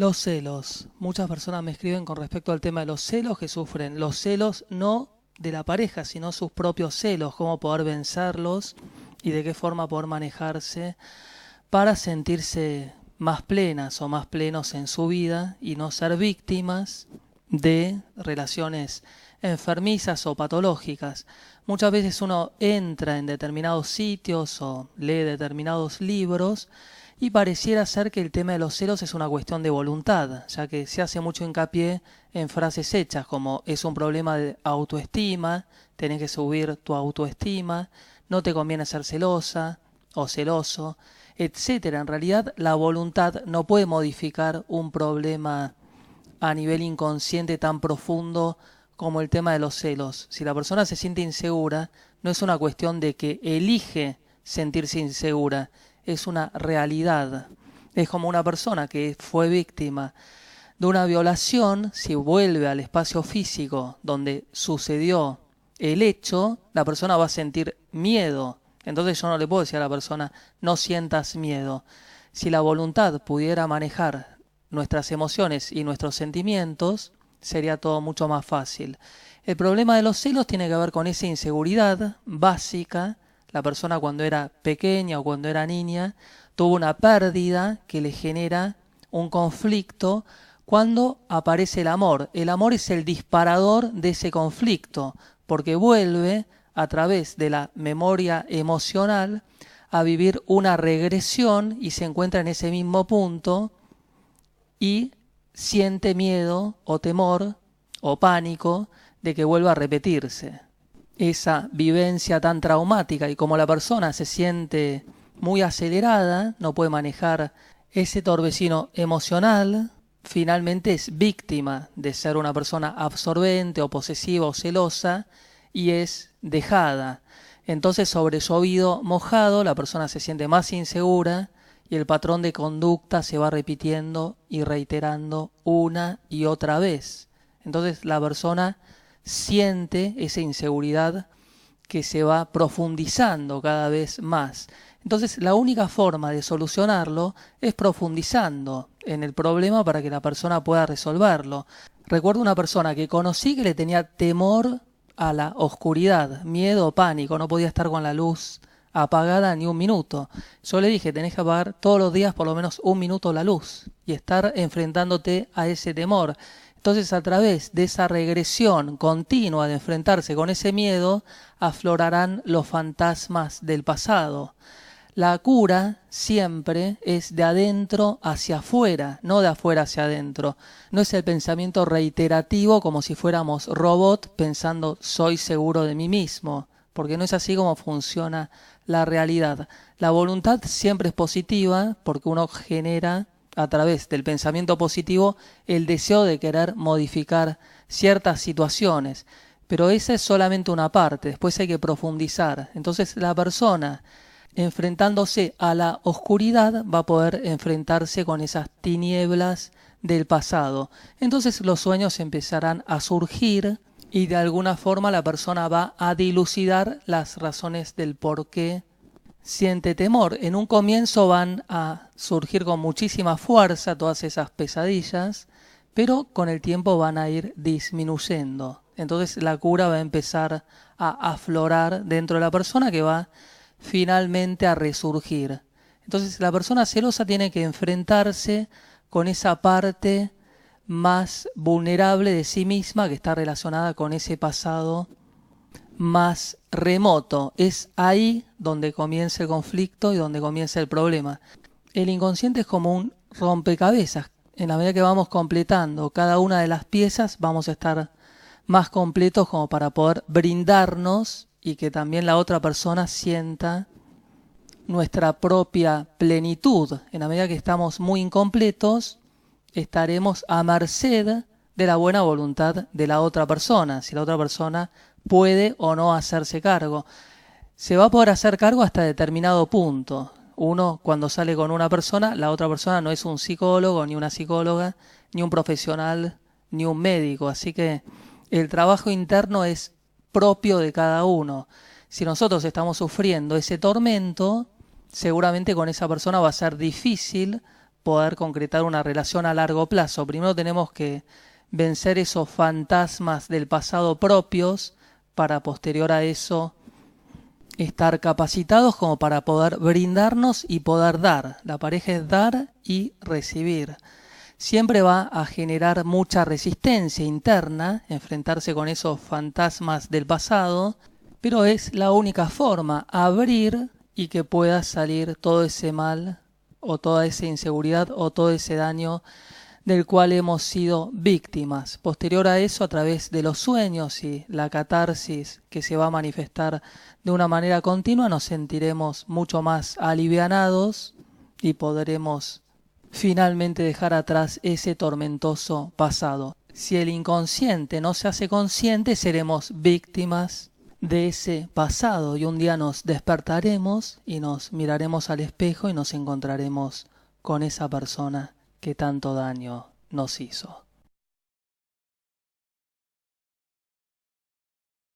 Los celos. Muchas personas me escriben con respecto al tema de los celos que sufren. Los celos no de la pareja, sino sus propios celos, cómo poder vencerlos y de qué forma poder manejarse para sentirse más plenas o más plenos en su vida y no ser víctimas de relaciones enfermizas o patológicas. Muchas veces uno entra en determinados sitios o lee determinados libros y pareciera ser que el tema de los celos es una cuestión de voluntad, ya que se hace mucho hincapié en frases hechas como es un problema de autoestima, tenés que subir tu autoestima, no te conviene ser celosa o celoso, etcétera. En realidad la voluntad no puede modificar un problema a nivel inconsciente tan profundo como el tema de los celos. Si la persona se siente insegura, no es una cuestión de que elige sentirse insegura, es una realidad. Es como una persona que fue víctima de una violación, si vuelve al espacio físico donde sucedió el hecho, la persona va a sentir miedo. Entonces yo no le puedo decir a la persona, no sientas miedo. Si la voluntad pudiera manejar nuestras emociones y nuestros sentimientos, sería todo mucho más fácil. El problema de los celos tiene que ver con esa inseguridad básica. La persona cuando era pequeña o cuando era niña tuvo una pérdida que le genera un conflicto cuando aparece el amor. El amor es el disparador de ese conflicto porque vuelve a través de la memoria emocional a vivir una regresión y se encuentra en ese mismo punto y siente miedo o temor o pánico de que vuelva a repetirse esa vivencia tan traumática, y como la persona se siente muy acelerada, no puede manejar ese torbellino emocional, finalmente es víctima de ser una persona absorbente o posesiva o celosa y es dejada. Entonces sobre llovido mojado la persona se siente más insegura y el patrón de conducta se va repitiendo y reiterando una y otra vez. Entonces la persona siente esa inseguridad que se va profundizando cada vez más. Entonces la única forma de solucionarlo es profundizando en el problema para que la persona pueda resolverlo. Recuerdo una persona que conocí que le tenía temor a la oscuridad, miedo, pánico, no podía estar con la luz apagada ni un minuto. Yo le dije, tenés que apagar todos los días por lo menos un minuto la luz y estar enfrentándote a ese temor. Entonces a través de esa regresión continua de enfrentarse con ese miedo, aflorarán los fantasmas del pasado. La cura siempre es de adentro hacia afuera, no de afuera hacia adentro. No es el pensamiento reiterativo como si fuéramos robot pensando soy seguro de mí mismo, porque no es así como funciona la realidad. La voluntad siempre es positiva porque uno genera a través del pensamiento positivo el deseo de querer modificar ciertas situaciones, pero esa es solamente una parte, después hay que profundizar. Entonces la persona enfrentándose a la oscuridad va a poder enfrentarse con esas tinieblas del pasado. Entonces los sueños empezarán a surgir y de alguna forma la persona va a dilucidar las razones del por qué siente temor. En un comienzo van a surgir con muchísima fuerza todas esas pesadillas, pero con el tiempo van a ir disminuyendo. Entonces la cura va a empezar a aflorar dentro de la persona que va finalmente a resurgir. Entonces la persona celosa tiene que enfrentarse con esa parte más vulnerable de sí misma que está relacionada con ese pasado más remoto. Es ahí donde comienza el conflicto y donde comienza el problema. El inconsciente es como un rompecabezas. En la medida que vamos completando cada una de las piezas, vamos a estar más completos como para poder brindarnos y que también la otra persona sienta nuestra propia plenitud. En la medida que estamos muy incompletos, estaremos a merced de la buena voluntad de la otra persona, si la otra persona puede o no hacerse cargo. Se va a poder hacer cargo hasta determinado punto. Uno, cuando sale con una persona, la otra persona no es un psicólogo, ni una psicóloga, ni un profesional, ni un médico. Así que el trabajo interno es propio de cada uno. Si nosotros estamos sufriendo ese tormento, seguramente con esa persona va a ser difícil poder concretar una relación a largo plazo. Primero tenemos que vencer esos fantasmas del pasado propios para posterior a eso estar capacitados como para poder brindarnos y poder dar. La pareja es dar y recibir. Siempre va a generar mucha resistencia interna, enfrentarse con esos fantasmas del pasado, pero es la única forma, abrir y que pueda salir todo ese mal o toda esa inseguridad o todo ese daño del cual hemos sido víctimas. Posterior a eso, a través de los sueños y la catarsis que se va a manifestar de una manera continua, nos sentiremos mucho más alivianados y podremos finalmente dejar atrás ese tormentoso pasado. Si el inconsciente no se hace consciente, seremos víctimas de ese pasado y un día nos despertaremos y nos miraremos al espejo y nos encontraremos con esa persona que tanto daño nos hizo.